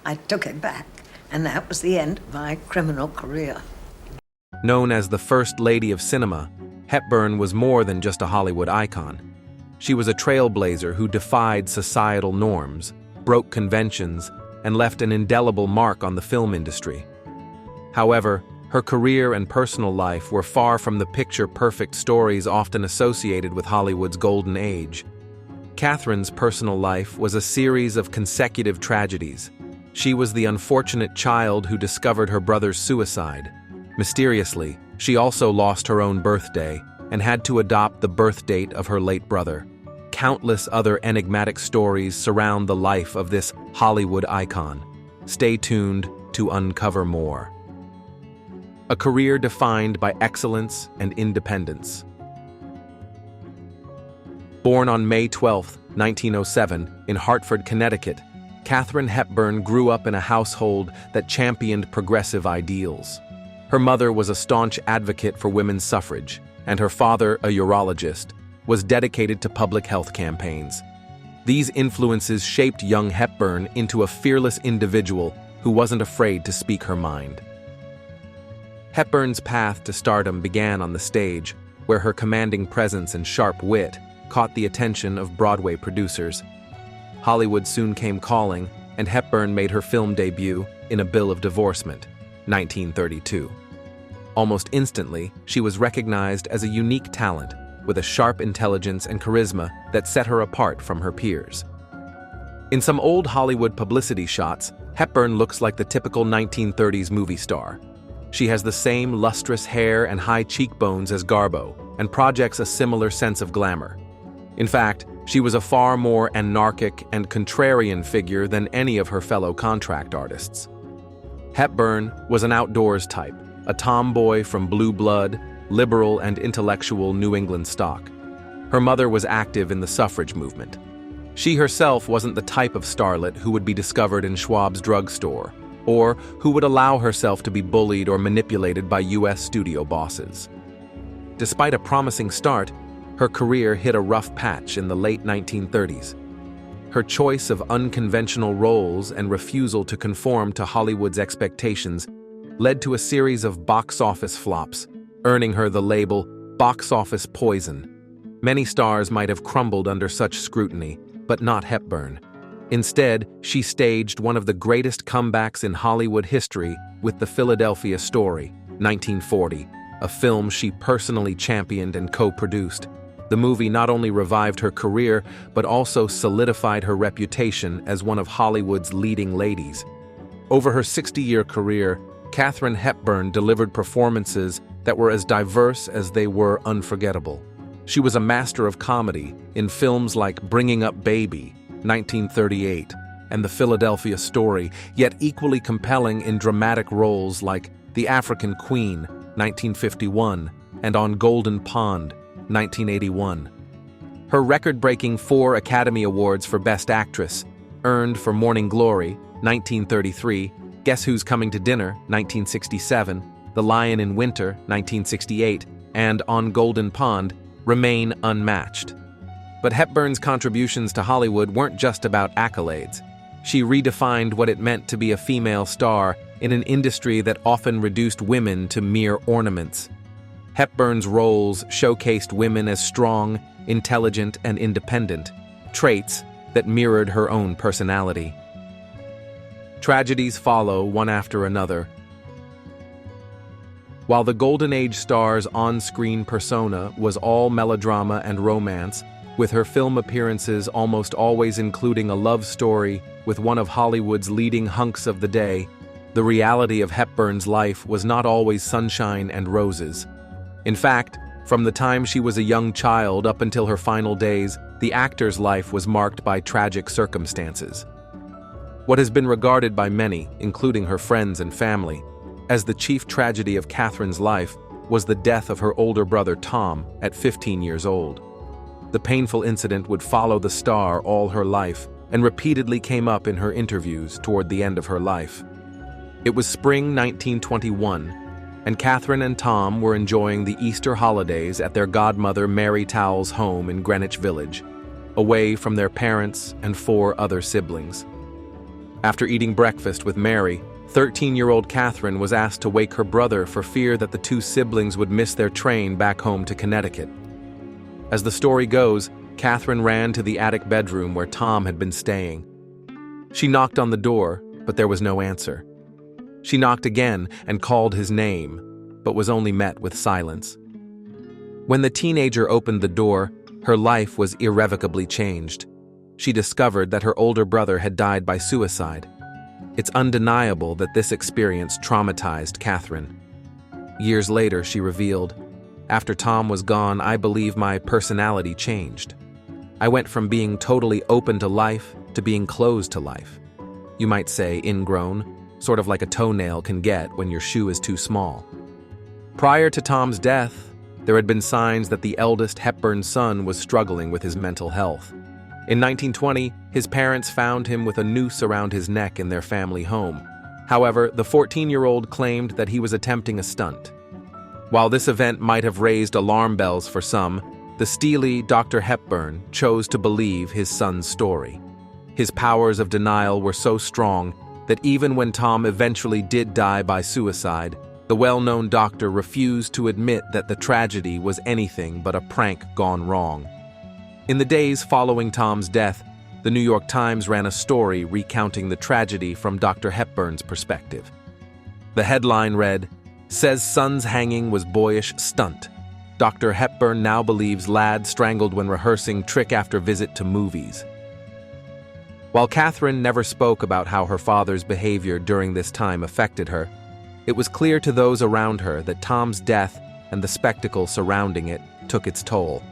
I took it back, and that was the end of my criminal career. Known as the First Lady of Cinema, Hepburn was more than just a Hollywood icon. She was a trailblazer who defied societal norms, broke conventions, and left an indelible mark on the film industry. However, her career and personal life were far from the picture-perfect stories often associated with Hollywood's golden age. Katharine's personal life was a series of consecutive tragedies. She was the unfortunate child who discovered her brother's suicide. Mysteriously, she also lost her own birthday and had to adopt the birth date of her late brother. Countless other enigmatic stories surround the life of this Hollywood icon. Stay tuned to uncover more. A career defined by excellence and independence. Born on May 12, 1907, in Hartford, Connecticut, Katharine Hepburn grew up in a household that championed progressive ideals. Her mother was a staunch advocate for women's suffrage, and her father, a urologist, was dedicated to public health campaigns. These influences shaped young Hepburn into a fearless individual who wasn't afraid to speak her mind. Hepburn's path to stardom began on the stage, where her commanding presence and sharp wit caught the attention of Broadway producers. Hollywood soon came calling, and Hepburn made her film debut in A Bill of Divorcement, 1932. Almost instantly, she was recognized as a unique talent, with a sharp intelligence and charisma that set her apart from her peers. In some old Hollywood publicity shots, Hepburn looks like the typical 1930s movie star. She has the same lustrous hair and high cheekbones as Garbo, and projects a similar sense of glamour. In fact, she was a far more anarchic and contrarian figure than any of her fellow contract artists. Hepburn was an outdoors type, a tomboy from blue blood, liberal and intellectual New England stock. Her mother was active in the suffrage movement. She herself wasn't the type of starlet who would be discovered in Schwab's drugstore, or who would allow herself to be bullied or manipulated by U.S. studio bosses. Despite a promising start, her career hit a rough patch in the late 1930s. Her choice of unconventional roles and refusal to conform to Hollywood's expectations led to a series of box office flops, earning her the label box office poison. Many stars might have crumbled under such scrutiny, but not Hepburn. Instead, she staged one of the greatest comebacks in Hollywood history with The Philadelphia Story, 1940, a film she personally championed and co-produced. The movie not only revived her career, but also solidified her reputation as one of Hollywood's leading ladies. Over her 60-year career, Katharine Hepburn delivered performances that were as diverse as they were unforgettable. She was a master of comedy in films like Bringing Up Baby, 1938, and The Philadelphia Story, yet equally compelling in dramatic roles like The African Queen, 1951, and On Golden Pond, 1981. Her record-breaking 4 Academy Awards for Best Actress, earned for Morning Glory, 1933, Guess Who's Coming to Dinner, 1967, The Lion in Winter, 1968, and On Golden Pond, remain unmatched. But Hepburn's contributions to Hollywood weren't just about accolades. She redefined what it meant to be a female star in an industry that often reduced women to mere ornaments. Hepburn's roles showcased women as strong, intelligent, and independent, traits that mirrored her own personality. Tragedies follow one after another. While the Golden Age star's on-screen persona was all melodrama and romance, with her film appearances almost always including a love story with one of Hollywood's leading hunks of the day, the reality of Hepburn's life was not always sunshine and roses. In fact, from the time she was a young child up until her final days, the actor's life was marked by tragic circumstances. What has been regarded by many, including her friends and family, as the chief tragedy of Katharine's life was the death of her older brother Tom at 15 years old. The painful incident would follow the star all her life and repeatedly came up in her interviews toward the end of her life. It was spring 1921, and Katharine and Tom were enjoying the Easter holidays at their godmother Mary Towell's home in Greenwich Village, away from their parents and 4 other siblings. After eating breakfast with Mary, 13-year-old Katharine was asked to wake her brother for fear that the two siblings would miss their train back home to Connecticut. As the story goes, Katharine ran to the attic bedroom where Tom had been staying. She knocked on the door, but there was no answer. She knocked again and called his name, but was only met with silence. When the teenager opened the door, her life was irrevocably changed. She discovered that her older brother had died by suicide. It's undeniable that this experience traumatized Katharine. Years later, she revealed, "After Tom was gone, I believe my personality changed. I went from being totally open to life to being closed to life. You might say ingrown, sort of like a toenail can get when your shoe is too small." Prior to Tom's death, there had been signs that the eldest Hepburn son was struggling with his mental health. In 1920, his parents found him with a noose around his neck in their family home. However, the 14-year-old claimed that he was attempting a stunt. While this event might have raised alarm bells for some, the steely Dr. Hepburn chose to believe his son's story. His powers of denial were so strong that even when Tom eventually did die by suicide, the well-known doctor refused to admit that the tragedy was anything but a prank gone wrong. In the days following Tom's death, the New York Times ran a story recounting the tragedy from Dr. Hepburn's perspective. The headline read, "Says son's hanging was boyish stunt. Dr. Hepburn now believes lad strangled when rehearsing trick after visit to movies." While Katharine never spoke about how her father's behavior during this time affected her, it was clear to those around her that Tom's death and the spectacle surrounding it took its toll.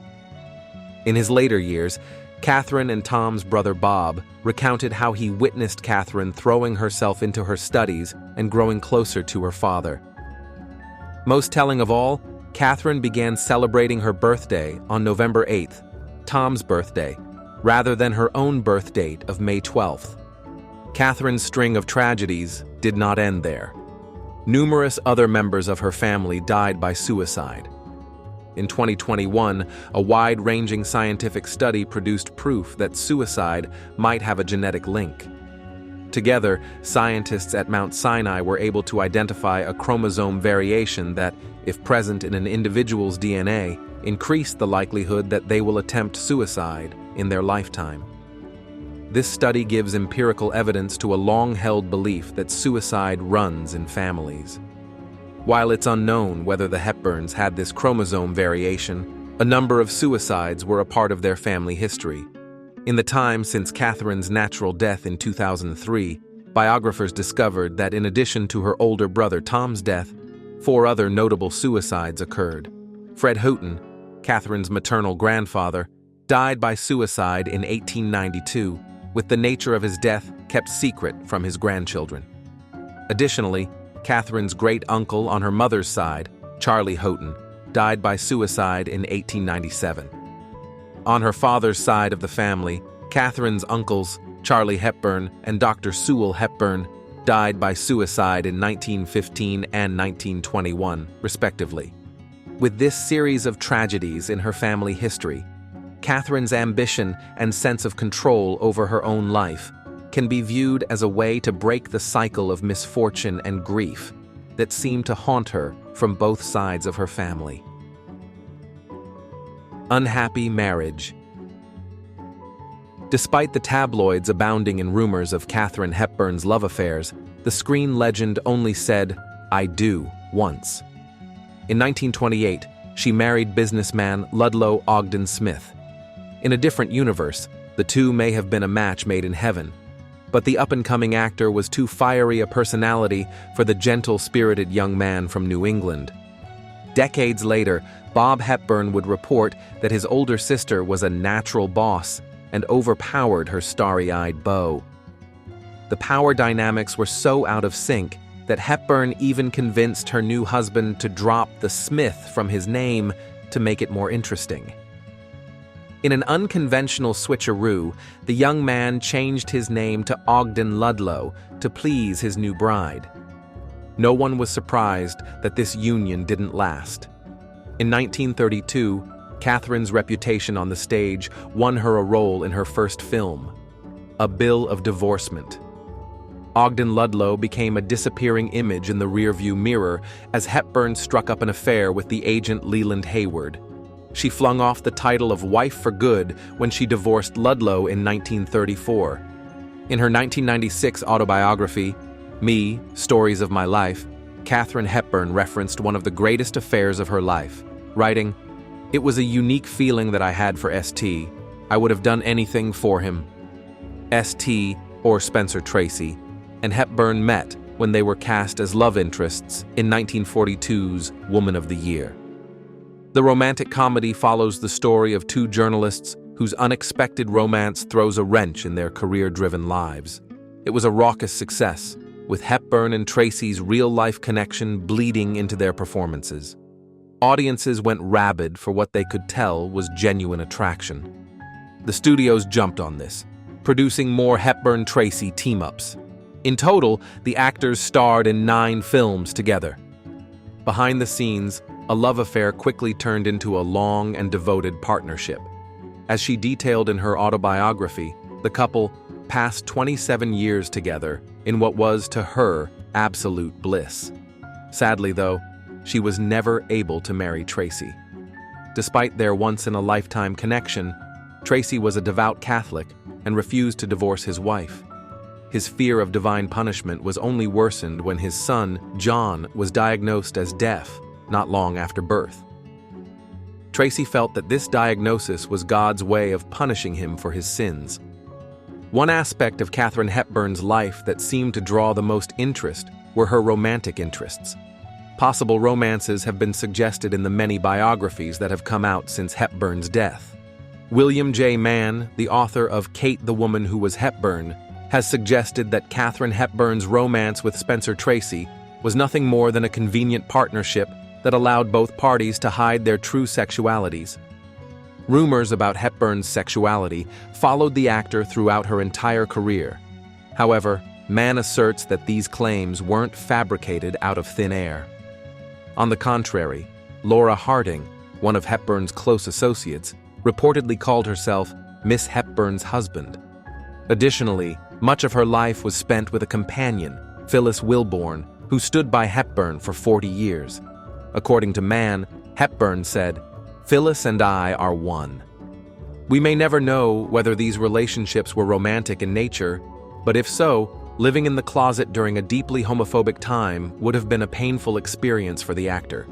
In his later years, Katharine and Tom's brother Bob recounted how he witnessed Katharine throwing herself into her studies and growing closer to her father. Most telling of all, Katharine began celebrating her birthday on November 8th, Tom's birthday, rather than her own birth date of May 12th. Katharine's string of tragedies did not end there. Numerous other members of her family died by suicide. In 2021, a wide-ranging scientific study produced proof that suicide might have a genetic link. Together, scientists at Mount Sinai were able to identify a chromosome variation that, if present in an individual's DNA, increased the likelihood that they will attempt suicide in their lifetime. This study gives empirical evidence to a long-held belief that suicide runs in families. While it's unknown whether the Hepburns had this chromosome variation, a number of suicides were a part of their family history. In the time since Katharine's natural death in 2003, biographers discovered that in addition to her older brother Tom's death, 4 other notable suicides occurred. Fred Houghton, Katharine's maternal grandfather, died by suicide in 1892, with the nature of his death kept secret from his grandchildren. Additionally, Katharine's great-uncle on her mother's side, Charlie Houghton, died by suicide in 1897. On her father's side of the family, Katharine's uncles, Charlie Hepburn and Dr. Sewell Hepburn, died by suicide in 1915 and 1921, respectively. With this series of tragedies in her family history, Katharine's ambition and sense of control over her own life can be viewed as a way to break the cycle of misfortune and grief that seemed to haunt her from both sides of her family. Unhappy marriage. Despite the tabloids abounding in rumors of Katharine Hepburn's love affairs, the screen legend only said, "I do," once. In 1928, she married businessman Ludlow Ogden Smith. In a different universe, the two may have been a match made in heaven, but the up-and-coming actor was too fiery a personality for the gentle-spirited young man from New England. Decades later, Bob Hepburn would report that his older sister was a natural boss and overpowered her starry-eyed beau. The power dynamics were so out of sync that Hepburn even convinced her new husband to drop the Smith from his name to make it more interesting. In an unconventional switcheroo, the young man changed his name to Ogden Ludlow to please his new bride. No one was surprised that this union didn't last. In 1932, Katharine's reputation on the stage won her a role in her first film, A Bill of Divorcement. Ogden Ludlow became a disappearing image in the rearview mirror as Hepburn struck up an affair with the agent Leland Hayward. She flung off the title of wife for good when she divorced Ludlow in 1934. In her 1996 autobiography, Me, Stories of My Life, Katharine Hepburn referenced one of the greatest affairs of her life, writing, "It was a unique feeling that I had for S.T. I would have done anything for him." S.T., or Spencer Tracy, and Hepburn met when they were cast as love interests in 1942's Woman of the Year. The romantic comedy follows the story of two journalists whose unexpected romance throws a wrench in their career-driven lives. It was a raucous success, with Hepburn and Tracy's real-life connection bleeding into their performances. Audiences went rabid for what they could tell was genuine attraction. The studios jumped on this, producing more Hepburn-Tracy team-ups. In total, the actors starred in 9 films together. Behind the scenes, a love affair quickly turned into a long and devoted partnership. As she detailed in her autobiography, the couple passed 27 years together in what was, to her, absolute bliss. Sadly, though, she was never able to marry Tracy. Despite their once-in-a-lifetime connection, Tracy was a devout Catholic and refused to divorce his wife. His fear of divine punishment was only worsened when his son, John, was diagnosed as deaf not long after birth. Tracy felt that this diagnosis was God's way of punishing him for his sins. One aspect of Katharine Hepburn's life that seemed to draw the most interest were her romantic interests. Possible romances have been suggested in the many biographies that have come out since Hepburn's death. William J. Mann, the author of Kate the Woman Who Was Hepburn, has suggested that Katharine Hepburn's romance with Spencer Tracy was nothing more than a convenient partnership that allowed both parties to hide their true sexualities. Rumors about Hepburn's sexuality followed the actor throughout her entire career. However, Mann asserts that these claims weren't fabricated out of thin air. On the contrary, Laura Harding, one of Hepburn's close associates, reportedly called herself Miss Hepburn's husband. Additionally, much of her life was spent with a companion, Phyllis Wilbourn, who stood by Hepburn for 40 years. According to Mann, Hepburn said, "Phyllis and I are one." We may never know whether these relationships were romantic in nature, but if so, living in the closet during a deeply homophobic time would have been a painful experience for the actor.